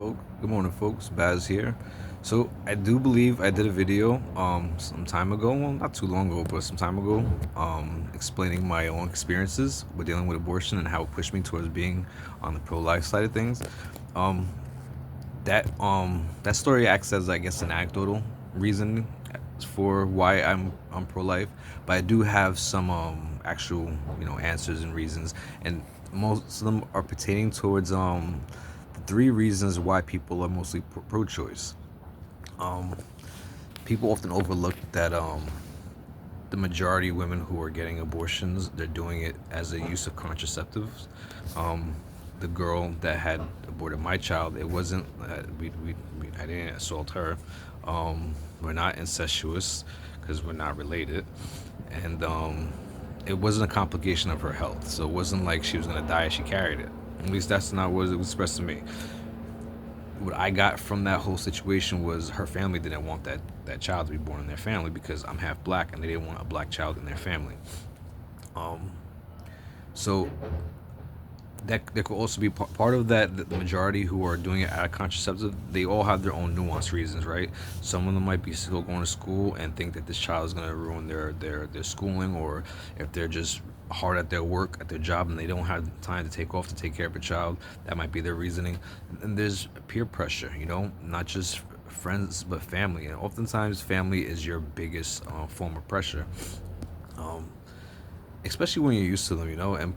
Good morning, folks. Baz here. So I do believe I did a video some time ago, well, not too long ago, but some time ago, explaining my own experiences with dealing with abortion and how it pushed me towards being on the pro-life side of things. Um, that story acts as, I guess, an anecdotal reason for why I'm pro-life, but I do have some actual answers and reasons, and most of them are pertaining towards the three reasons why people are mostly pro-choice. Um, People often overlook that the majority of women who are getting abortions, they're doing it as a use of contraceptives. Um, the girl that had aborted my child, it wasn't I didn't assault her. We're not incestuous because we're not related, and it wasn't a complication of her health. So it wasn't like she was gonna die as she carried it. At least that's not what it was expressed to me. What I got from that whole situation was her family didn't want that child to be born in their family because I'm half black and they didn't want a black child in their family. Um, so that there could also be part of that. The majority who are doing it out of contraceptive, they all have their own nuanced reasons, right? Some of them might be still going to school and think that this child is going to ruin their schooling, or if they're just hard at their work at their job and they don't have time to take off to take care of a child, that might be their reasoning. And there's peer pressure, not just friends but family, and oftentimes family is your biggest form of pressure, um, especially when you're used to them, and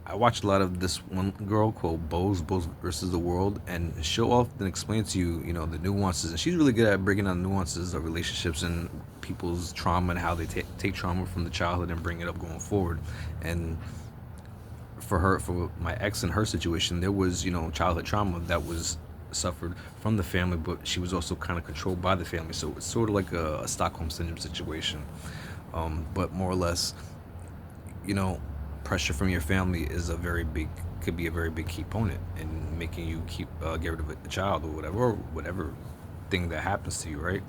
I watched a lot of this one girl called Bose versus the World, and she'll often explain to you, the nuances, and she's really good at breaking down nuances of relationships and people's trauma and how they take trauma from the childhood and bring it up going forward. And for my ex and her situation, there was, childhood trauma that was suffered from the family, but she was also kind of controlled by the family. So it's sort of like a Stockholm syndrome situation. But more or less, you know, pressure from your family is a very big could be a very big component in making you get rid of a child or whatever thing that happens to you, right?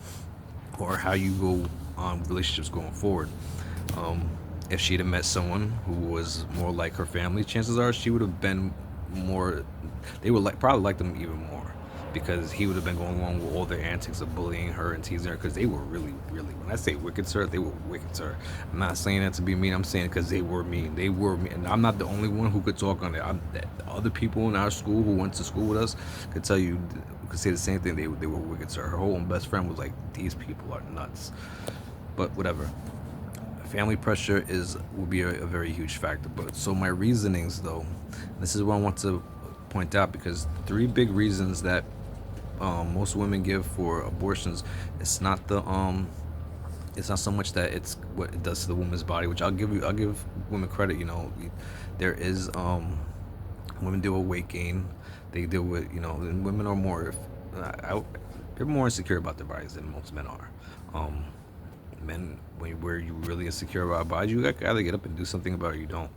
Or how you go on relationships going forward. Um, if she'd have met someone who was more like her family, chances are she would have been more. They would probably like them even more because he would have been going along with all their antics of bullying her and teasing her because they were really, really. When I say wicked, sir, they were wicked, sir. I'm not saying that to be mean. I'm saying it because they were mean. They were mean, and I'm not the only one who could talk on it. The other people in our school who went to school with us could tell you, could say the same thing. They were wicked, sir. Her whole best friend was like, these people are nuts. But whatever, family pressure is will be a very huge factor. But so my reasonings, though, this is what I want to point out, because three big reasons that most women give for abortions, it's not it's not so much that it's what it does to the woman's body, which I'll give women credit. There is women deal with weight gain, they deal with, and women are more they're more insecure about their bodies than most men are. Um, Men, where you really insecure about bodies, you gotta get up and do something about it. You don't.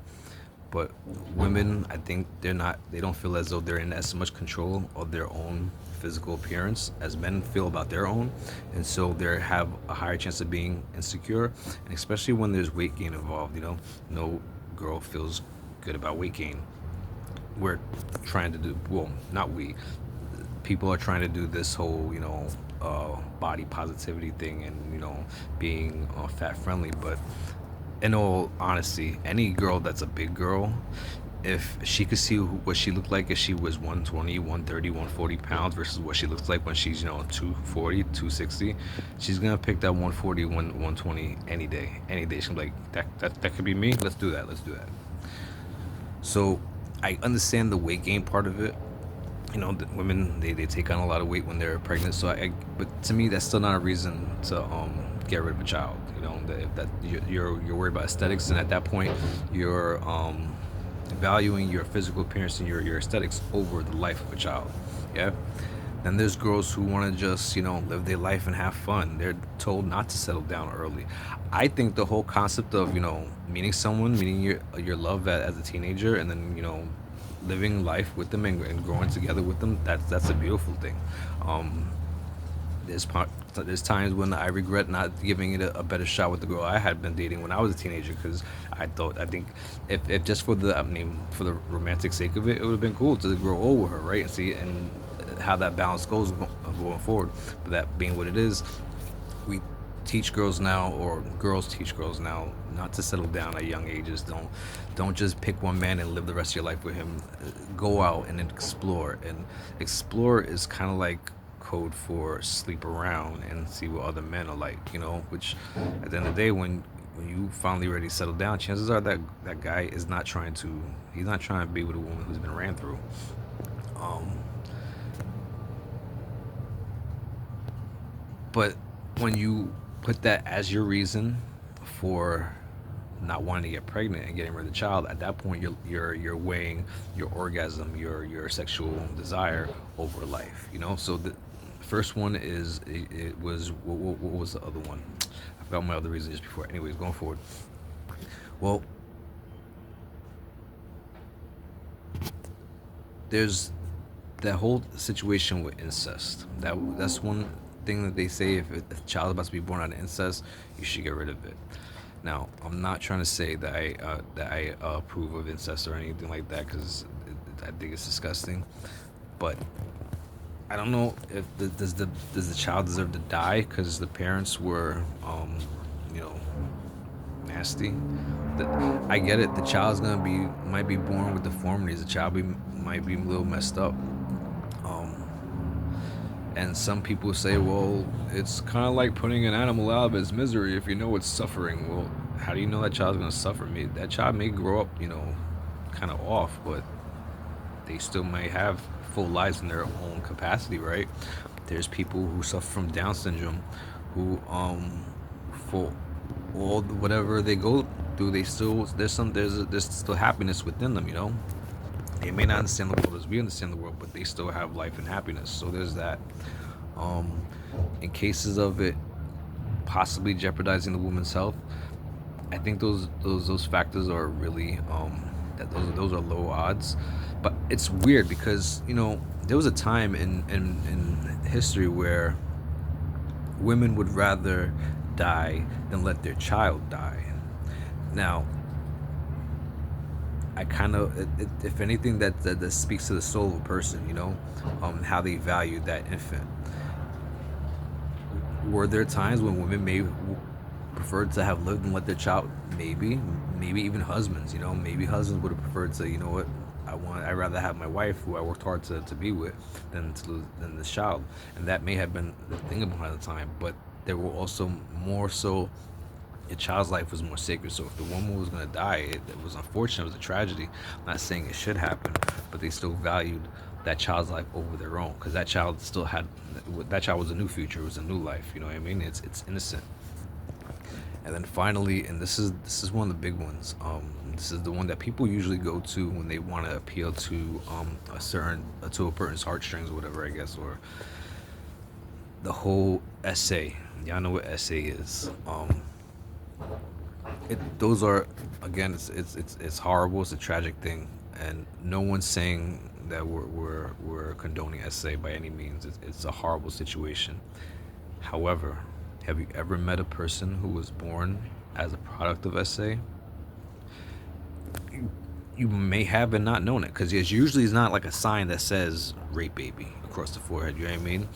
But women, I think they don't feel as though they're in as much control of their own physical appearance as men feel about their own, and so they have a higher chance of being insecure, and especially when there's weight gain involved. No girl feels good about weight gain. We're trying to do, well, not we, people are trying to do this whole, body positivity thing, and being fat friendly. But in all honesty, any girl that's a big girl, if she could see what she looked like if she was 120, 130, 140 pounds versus what she looks like when she's 240, 260, she's gonna pick that 140, 120 any day. She's gonna be like, that could be me. Let's do that. So I understand the weight gain part of it. The women, they take on a lot of weight when they're pregnant. So but to me, that's still not a reason to get rid of a child. If that you're worried about aesthetics, and at that point, you're valuing your physical appearance and your aesthetics over the life of a child. Yeah. Then there's girls who want to just live their life and have fun. They're told not to settle down early. I think the whole concept of meeting your love as a teenager, and then living life with them and growing together with them, that's a beautiful thing. Um, there's times when I regret not giving it a better shot with the girl I had been dating when I was a teenager, because I think if just for the, I mean, for the romantic sake of it, it would have been cool to grow old with her, right? And see, and how that balance goes going forward. But that being what it is, we teach girls now, or girls teach girls now, not to settle down at young ages. Don't just pick one man and live the rest of your life with him. Go out and explore. And explore is kind of like code for sleep around and see what other men are like. Which at the end of the day, when you finally ready to settle down, chances are that guy is not trying to. He's not trying to be with a woman who's been ran through. Um, but when you put that as your reason for not wanting to get pregnant and getting rid of the child, at that point you're weighing your orgasm, your sexual desire over life. So the first one is it was what was the other one? I forgot my other reason just before. Anyways, going forward. Well, there's that whole situation with incest. That's one thing that they say, if a child is about to be born out of incest, you should get rid of it. Now, I'm not trying to say that I approve of incest or anything like that, because I think it's disgusting. But I don't know if does the child deserve to die because the parents were, you know, nasty. The, I get it. The child's gonna be might be born with deformities. The child might be a little messed up. Um, and some people say, well, it's kind of like putting an animal out of its misery if you know it's suffering. Well, how do you know that child's gonna suffer? That child may grow up, kind of off, but they still may have full lives in their own capacity, right? There's people who suffer from Down syndrome, who for whatever they go through, they still there's still happiness within them. They may not understand the world as we understand the world, but they still have life and happiness. So there's that. Um, in cases of it possibly jeopardizing the woman's health, I think those factors are really that those are low odds. But it's weird because there was a time in history where women would rather die than let their child die. Now, I kind of, if anything, that speaks to the soul of a person, how they value that infant. Were there times when women may prefer to have lived and let their child? Maybe even husbands. Maybe husbands would have preferred to, what, I'd rather have my wife, who I worked hard to be with, than this child, and that may have been the thing behind the time. But there were also more so, a child's life was more sacred. So if the woman was going to die, it was unfortunate. It was a tragedy. I'm not saying it should happen, but they still valued that child's life over their own, because that child was a new future. It was a new life. You know what I mean? It's innocent. And then finally, and this is one of the big ones. This is the one that people usually go to when they want to appeal to to a person's heartstrings or whatever, I guess, or the whole essay. Y'all know what essay is. Those are, again, it's horrible. It's a tragic thing, and no one's saying that we're condoning essay by any means. It's a horrible situation. However, have you ever met a person who was born as a product of essay? You may have and not known it, because it's usually not like a sign that says rape baby across the forehead. You know what I mean?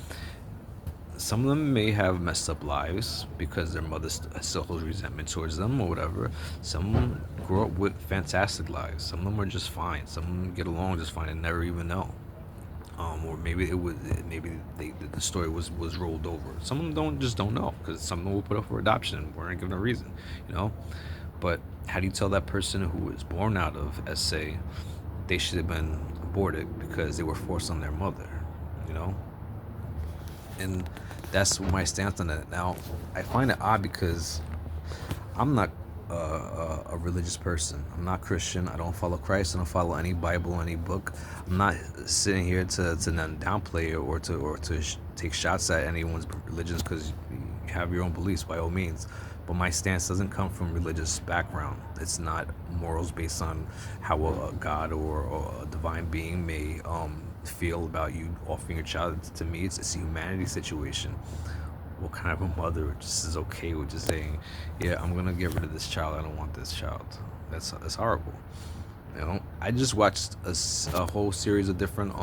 Some of them may have messed up lives because their mother still holds resentment towards them or whatever. Some of them grow up with fantastic lives. Some of them are just fine. Some of them get along just fine and never even know. Or maybe the story was rolled over. Some of them don't know, because some of them will put up for adoption and weren't given a reason, you know. But how do you tell that person who was born out of SA they should have been aborted because they were forced on their mother, you know? And that's my stance on it. Now, I find it odd because I'm not a religious person. I'm not Christian. I don't follow Christ. I don't follow any Bible, any book. I'm not sitting here to downplay or to take shots at anyone's religions, because you have your own beliefs by all means. But my stance doesn't come from religious background. It's not morals based on how a God or a divine being may feel about you offering your child. To me, it's a humanity situation. What kind of a mother just is okay with just saying, yeah, I'm gonna get rid of this child, I don't want this child? That's horrible. I just watched a whole series of different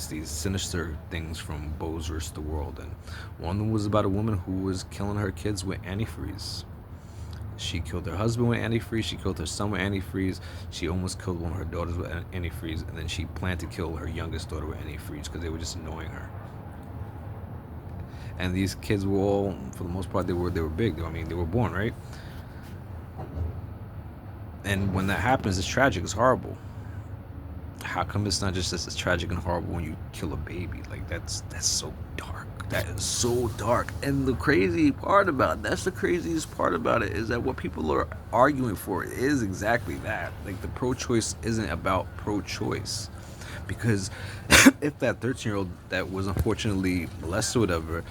these sinister things from Bose versus the World, and one of them was about a woman who was killing her kids with antifreeze. She killed her husband with antifreeze. She killed her son with antifreeze. She almost killed one of her daughters with antifreeze, and then she planned to kill her youngest daughter with antifreeze because they were just annoying her. And these kids were all, for the most part, they were big. I mean, they were born, right? And when that happens, it's tragic. It's horrible. How come it's not just as tragic and horrible when you kill a baby? Like that's so dark. That is so dark. And the crazy part about it, that's the craziest part about it, is that what people are arguing for is exactly that. Like the pro-choice isn't about pro-choice, because if that 13-year-old that was unfortunately molested or whatever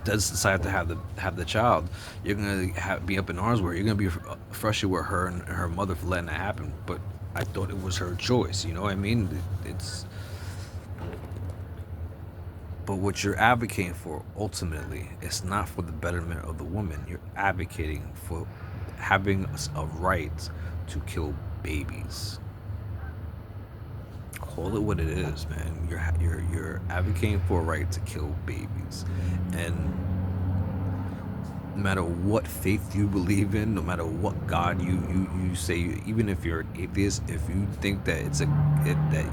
does decide to have the child, you're gonna be up in arms with her. You're gonna be frustrated with her and her mother for letting that happen. But I thought it was her choice. You know what I mean? It's But what you're advocating for ultimately, it's not for the betterment of the woman. You're advocating for having a right to kill babies. Call it what it is, man. You're advocating for a right to kill babies, and no matter what faith you believe in, no matter what God you say, even if you're an atheist, if you think that that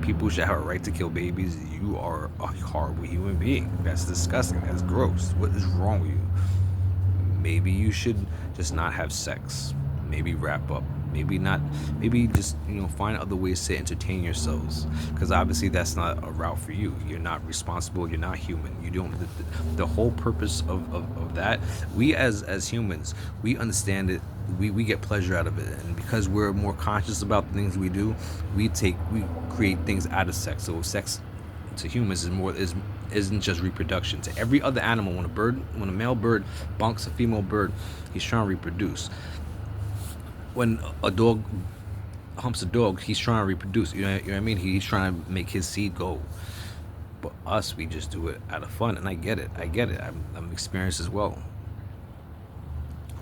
people should have a right to kill babies, you are a horrible human being. That's disgusting. That's gross. What is wrong with you? Maybe you should just not have sex. Maybe wrap up. Maybe not. Maybe just find other ways to entertain yourselves. Because obviously that's not a route for you. You're not responsible. You're not human. You don't. The whole purpose of that. We as humans, we understand it. We get pleasure out of it, and because we're more conscious about the things we do, we create things out of sex. So sex to humans isn't just reproduction. To every other animal, when a male bird bonks a female bird, he's trying to reproduce. When a dog humps a dog, he's trying to reproduce. You know what I mean? He's trying to make his seed go. But us, we just do it out of fun, and I get it. I'm experienced as well.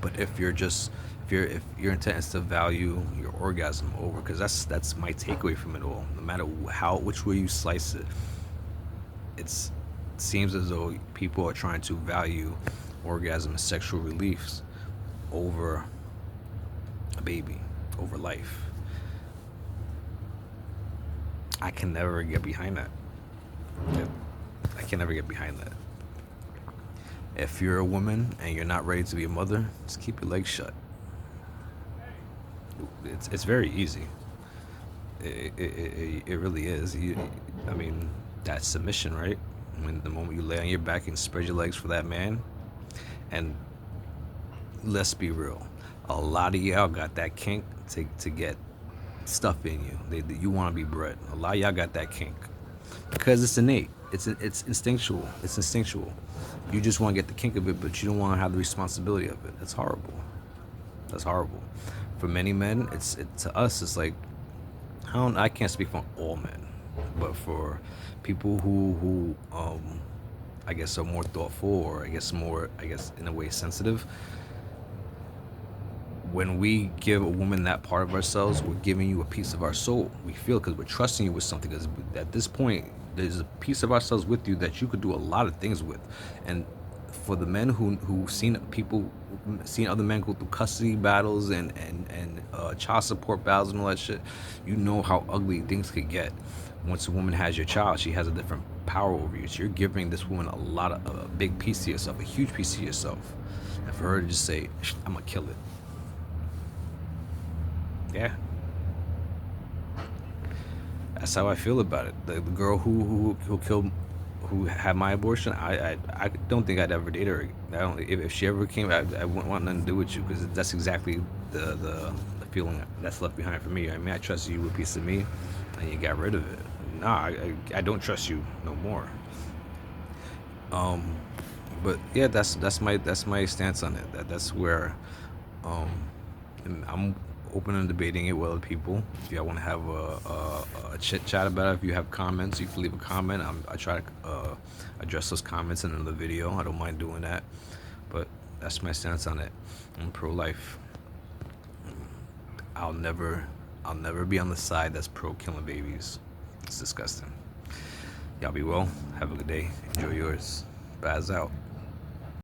But if your intent is to value your orgasm over, because that's my takeaway from it all. No matter which way you slice it, it seems as though people are trying to value orgasm and sexual reliefs over a baby, over life. I can never get behind that. I can never get behind that. If you're a woman and you're not ready to be a mother, just keep your legs shut. It's very easy. It really is. I mean, that's submission, right? When the moment you lay on your back and spread your legs for that man, and let's be real, a lot of y'all got that kink to get stuff in you. You want to be bred. A lot of y'all got that kink because it's innate. It's instinctual. It's instinctual. You just want to get the kink of it, but you don't want to have the responsibility of it. That's horrible. That's horrible. For many men, to us, it's like I can't speak for all men, but for people who I guess are more thoughtful, or I guess in a way sensitive. When we give a woman that part of ourselves, we're giving you a piece of our soul. We feel, because we're trusting you with something. Because at this point, there's a piece of ourselves with you that you could do a lot of things with. And for the men who seen other men go through custody battles and child support battles and all that shit, you know how ugly things could get. Once a woman has your child, she has a different power over you. So you're giving this woman a big piece of yourself, a huge piece of yourself. And for her to just say, I'm gonna kill it. Yeah, that's how I feel about it. The girl who had my abortion, I don't think I'd ever date her. If she ever came, I wouldn't want nothing to do with you, because that's exactly the feeling that's left behind for me. I mean, I trusted you with a piece of me, and you got rid of it. Nah, I don't trust you no more. But yeah, that's my stance on it. That's where I'm open and debating it with other people. If y'all want to have a chit chat about it, if you have comments, you can leave a comment. I try to address those comments in another video. I don't mind doing that, but that's my stance on it. I'm pro-life. I'll never be on the side that's pro killing babies. It's disgusting. Y'all be well. Have a good day. Enjoy yours. Baz out.